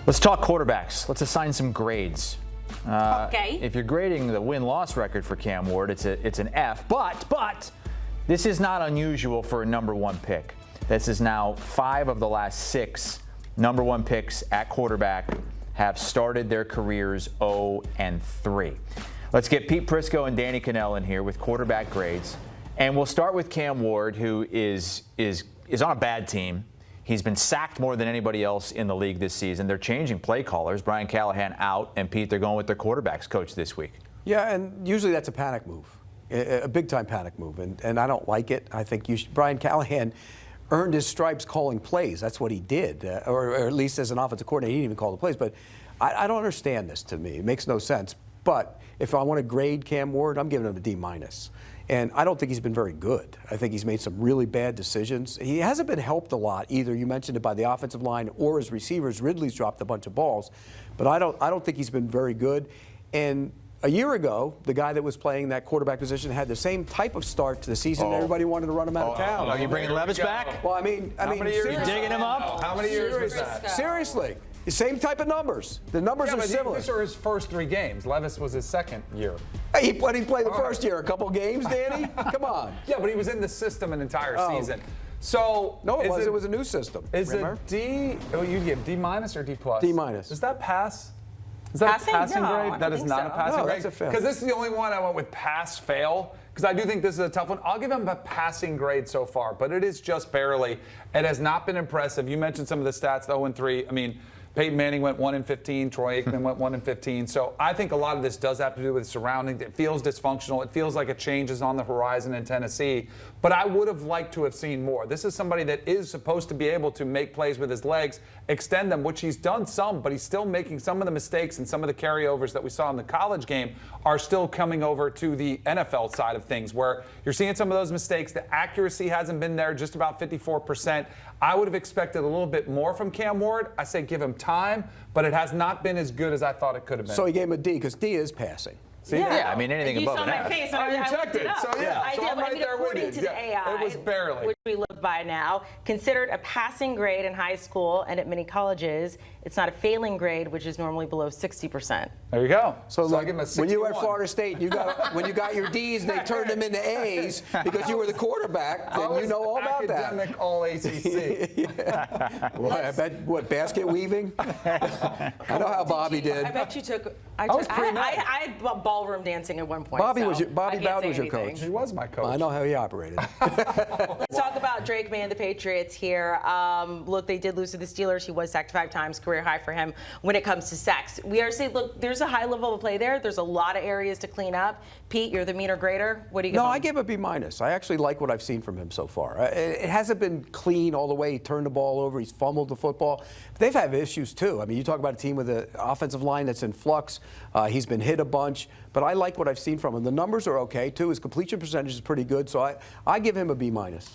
Let's talk quarterbacks. Let's assign some grades. Okay. If you're grading the win-loss record for Cam Ward, it's an F. But this is not unusual for a number one pick. This is now 5 of the last 6 number one picks at quarterback have started their careers 0-3. Let's get Pete Prisco and Danny Kanell in here with quarterback grades. And we'll start with Cam Ward, who is on a bad team. He's been sacked more than anybody else in the league this season. They're changing play callers. Brian Callahan out, and Pete, they're going with their quarterbacks coach this week. Yeah, and usually that's a panic move, a big-time panic move, and I don't like it. I think Brian Callahan earned his stripes calling plays. That's what he did, or at least as an offensive coordinator, he didn't even call the plays. But I don't understand this to me. It makes no sense. But if I want to grade Cam Ward, I'm giving him a D-. And I don't think he's been very good. I think he's made some really bad decisions. He hasn't been helped a lot either. You mentioned it by the offensive line or his receivers. Ridley's dropped a bunch of balls, but I don't think he's been very good. And a year ago, the guy that was playing that quarterback position had the same type of start to the season. Everybody wanted to run him out of town. Are you bringing Levis back? Well, I mean, you digging him up? How many years was that? Seriously. The same type of numbers. The numbers are similar. These are his first 3 games. Levis was his second year. He played the first year. A couple games, Danny? Come on. Yeah, but he was in the system an entire season. So no, it was a new system. Is remember? it D? Oh, you give D- or D+? D-. Does that pass? Is that Passing? a passing No, grade? That is not a passing No, grade. that's a fail. Because this is the only one I went with pass-fail. Because I do think this is a tough one. I'll give him a passing grade so far, but it is just barely. It has not been impressive. You mentioned some of the stats, the 0-3. I mean, Peyton Manning went 1-15. Troy Aikman went 1-15. So I think a lot of this does have to do with surroundings. It feels dysfunctional. It feels like a change is on the horizon in Tennessee. But I would have liked to have seen more. This is somebody that is supposed to be able to make plays with his legs, extend them, which he's done some, but he's still making some of the mistakes, and some of the carryovers that we saw in the college game are still coming over to the NFL side of things, where you're seeing some of those mistakes. The accuracy hasn't been there, just about 54%. I would have expected a little bit more from Cam Ward. I say give him time, but it has not been as good as I thought it could have been. So he gave him a D because D is passing. See? Yeah, I mean, anything above an F. You saw my face, and I looked it up. So, yeah. I So did, I'm but right there with according you. to the AI, it was barely. which we live by now, considered a passing grade in high school and at many colleges. It's not a failing grade, which is normally below 60%. There you go. So I look, give him a when you were at 61. Florida State, when you got your D's, they turned them into A's because you were the quarterback. Then you know all about that. Academic all ACC. Well, I bet what basket weaving. I know how Bobby did. I bet you took. I was pre-med. I had ballroom dancing at one point. Bobby so was your, Bobby I can't Bowden say was your anything. coach. He was my coach. I know how he operated. Let's talk about Drake May and the Patriots here. Look, they did lose to the Steelers. He was sacked 5 times, career high for him when it comes to sacks. We are saying, look, there's a high level of play there. There's a lot of areas to clean up. Pete, you're the meter grader. What do you give No, him? I give a B-. I actually like what I've seen from him so far. It hasn't been clean all the way. He turned the ball over. He's fumbled the football. But they've had issues, too. I mean, you talk about a team with an offensive line that's in flux. He's been hit a bunch. But I like what I've seen from him. The numbers are okay, too. His completion percentage is pretty good. So I give him a B-.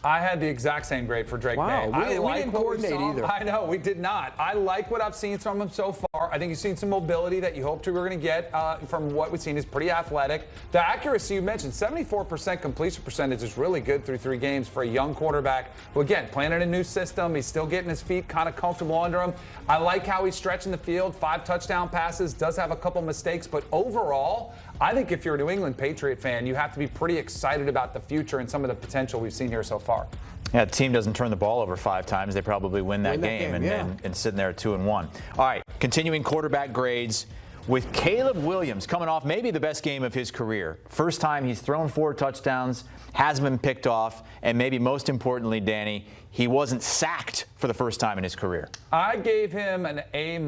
I had the exact same grade for Drake May. Wow, we didn't coordinate either. I know, we did not. I like what I've seen from him so far. I think you've seen some mobility that you hoped we were going to get from what we've seen. He's pretty athletic. The accuracy you mentioned, 74% completion percentage is really good through 3 games for a young quarterback who, again, playing in a new system. He's still getting his feet kind of comfortable under him. I like how he's stretching the field, 5 touchdown passes, does have a couple mistakes, but overall, I think if you're a New England Patriot fan, you have to be pretty excited about the future and some of the potential we've seen here so far. Yeah, the team doesn't turn the ball over 5 times. They probably win that game and sitting there at 2-1. All right, continuing quarterback grades with Caleb Williams coming off maybe the best game of his career. First time he's thrown 4 touchdowns, hasn't been picked off, and maybe most importantly, Danny, he wasn't sacked for the first time in his career. I gave him an A-.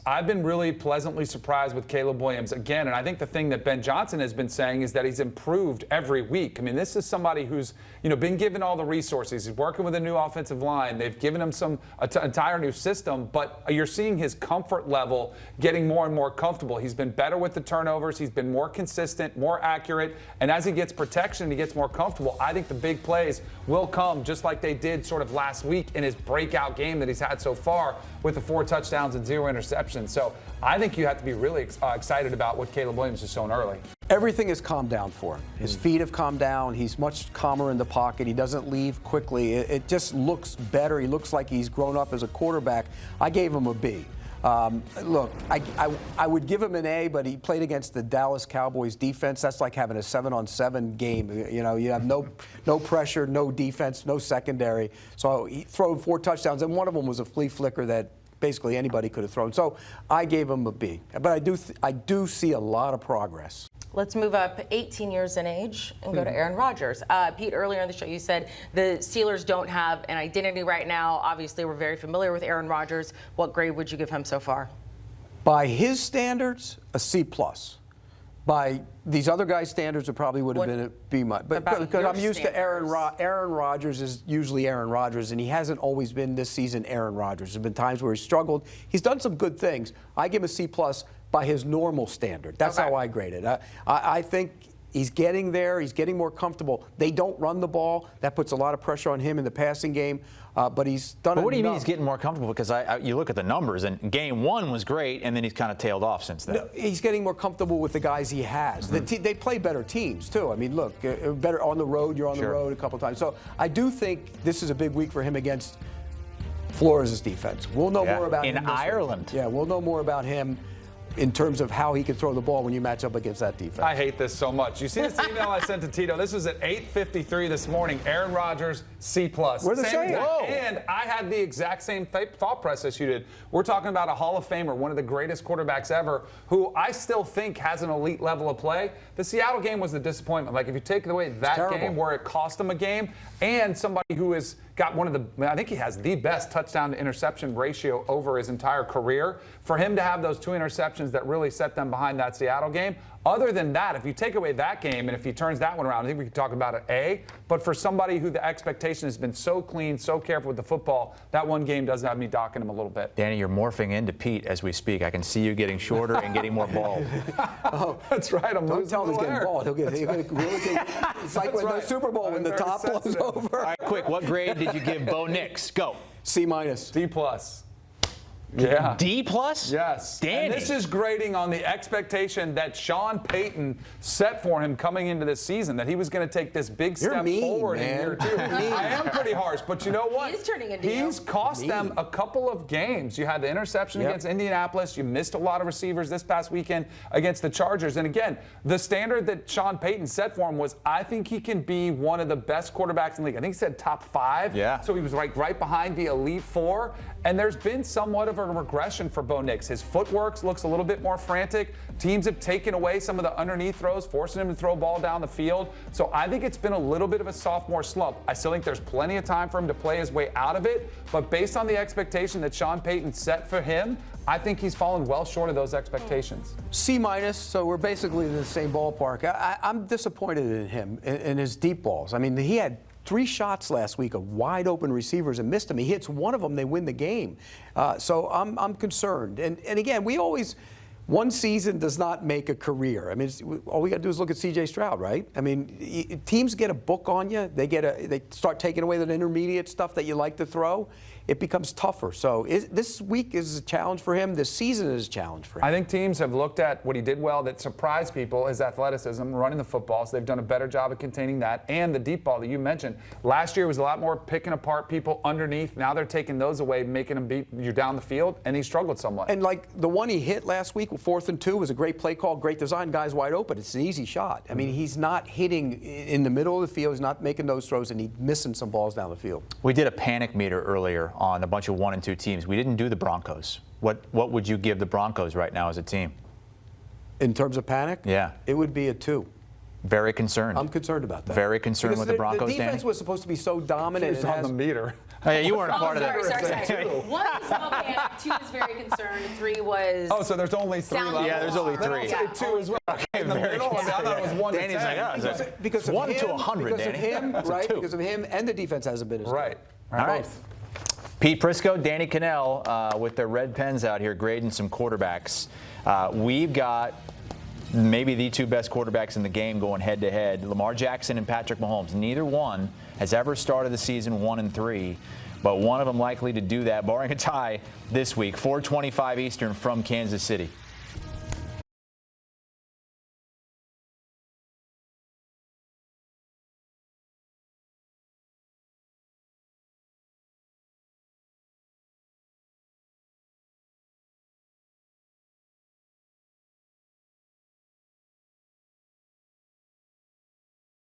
I've been really pleasantly surprised with Caleb Williams again, and I think the thing that Ben Johnson has been saying is that he's improved every week. I mean, this is somebody who's been given all the resources. He's working with a new offensive line. They've given him an entire new system, but you're seeing his comfort level getting more and more comfortable. He's been better with the turnovers. He's been more consistent, more accurate, and as he gets protection and he gets more comfortable, I think the big plays will come just like they did sort of last week in his breakout game that he's had so far with the 4 touchdowns and 0 interceptions. So I think you have to be really excited about what Caleb Williams has shown early. Everything has calmed down for him. His feet have calmed down. He's much calmer in the pocket. He doesn't leave quickly. It just looks better. He looks like he's grown up as a quarterback. I gave him a B. Look, I would give him an A, but he played against the Dallas Cowboys defense. That's like having a 7-on-7 game. You know, you have no pressure, no defense, no secondary. So he threw 4 touchdowns, and one of them was a flea flicker that basically anybody could have thrown. So I gave him a B. But I do see a lot of progress. Let's move up 18 years in age and go to Aaron Rodgers. Pete, earlier in the show, you said the Steelers don't have an identity right now. Obviously, we're very familiar with Aaron Rodgers. What grade would you give him so far? By his standards, a C+. By these other guys' standards, it probably would have been a B-. But because I'm used to Aaron Rodgers is usually Aaron Rodgers, and he hasn't always been this season Aaron Rodgers. There's been times where he's struggled. He's done some good things. I give him a C+ by his normal standard. That's how I grade it. I think he's getting there. He's getting more comfortable. They don't run the ball. That puts a lot of pressure on him in the passing game. But he's done. But what do you mean he's getting more comfortable? Because you look at the numbers, and game 1 was great, and then he's kind of tailed off since then. No, he's getting more comfortable with the guys he has. They play better teams too. I mean, look, better on the road. You're on the road a couple times. So I do think this is a big week for him against Flores' defense. We'll know more about him in Ireland. Yeah, we'll know more about him in terms of how he can throw the ball when you match up against that defense. I hate this so much. You see this email I sent to Tito? This was at 8:53 this morning. Aaron Rodgers, C+. We're the same. And I had the exact same thought process you did. We're talking about a Hall of Famer, one of the greatest quarterbacks ever, who I still think has an elite level of play. The Seattle game was the disappointment. Like, if you take away that game where it cost him a game, and somebody who has got one of the, I think he has the best touchdown to interception ratio over his entire career, for him to have those 2 interceptions that really set them behind that Seattle game. Other than that, if you take away that game and if he turns that one around, I think we could talk about an A. But for somebody who the expectation has been so clean, so careful with the football, that one game does have me docking him a little bit. Danny, you're morphing into Pete as we speak. I can see you getting shorter and getting more bald. Oh, that's right. Don't tell him he's getting bald. He'll get really good. It's like when the Super Bowl when the top blows over. All right, quick. What grade did you give Bo Nix? Go. C-. D+. Yeah. D+? Yes. Danny. And this is grading on the expectation that Sean Payton set for him coming into this season, that he was going to take this big step forward in year 2. I am pretty harsh, but you know what? He is turning into He's cost them a couple of games. You had the interception against Indianapolis. You missed a lot of receivers this past weekend against the Chargers. And again, the standard that Sean Payton set for him was, I think he can be one of the best quarterbacks in the league. I think he said top 5. Yeah. So he was right behind the elite 4. And there's been somewhat of a regression for Bo Nix. His footwork looks a little bit more frantic. Teams have taken away some of the underneath throws, forcing him to throw a ball down the field. So I think it's been a little bit of a sophomore slump. I still think there's plenty of time for him to play his way out of it. But based on the expectation that Sean Payton set for him, I think he's fallen well short of those expectations. C-, so we're basically in the same ballpark. I'm disappointed in him, in his deep balls. I mean, he had 3 shots last week of wide open receivers and missed them. He hits one of them, they win the game. So I'm concerned. And again, one season does not make a career. I mean, all we got to do is look at C.J. Stroud, right? I mean, teams get a book on you. They start taking away that intermediate stuff that you like to throw. It becomes tougher. So this week is a challenge for him. This season is a challenge for him. I think teams have looked at what he did well that surprised people, his athleticism, running the football. So they've done a better job of containing that. And the deep ball that you mentioned. Last year was a lot more picking apart people underneath. Now they're taking those away, making them beat you down the field. And he struggled somewhat. And like the one he hit last week, 4th and 2, was a great play call, great design, guys wide open. It's an easy shot. I mean, he's not hitting in the middle of the field. He's not making those throws, and he's missing some balls down the field. We did a panic meter earlier on a bunch of 1 and 2 teams. We didn't do the Broncos. What would you give the Broncos right now as a team? In terms of panic? Yeah. It would be a 2. Very concerned. I'm concerned about that. Very concerned because with the Broncos, The defense Danny? was supposed to be so dominant. It's on the meter. Oh, yeah, you weren't a part of that. Sorry. 1 is small panic, 2 is very concerned, 3 was. Oh, so there's only 3 Sound levels. Yeah, there's only 3. Then I'll say 2 as well. In the middle, I thought it was 1 Danny's to 10. like, oh, because of 1 him, to 100, because Danny. of him, That's a right? 2. Because of him, and the defense hasn't been as good. Right. All right. Pete Prisco, Danny Kanell with their red pens out here grading some quarterbacks. We've got maybe the 2 best quarterbacks in the game going head-to-head, Lamar Jackson and Patrick Mahomes. Neither one has ever started the season 1 and 3, but one of them likely to do that, barring a tie this week, 4:25 Eastern from Kansas City.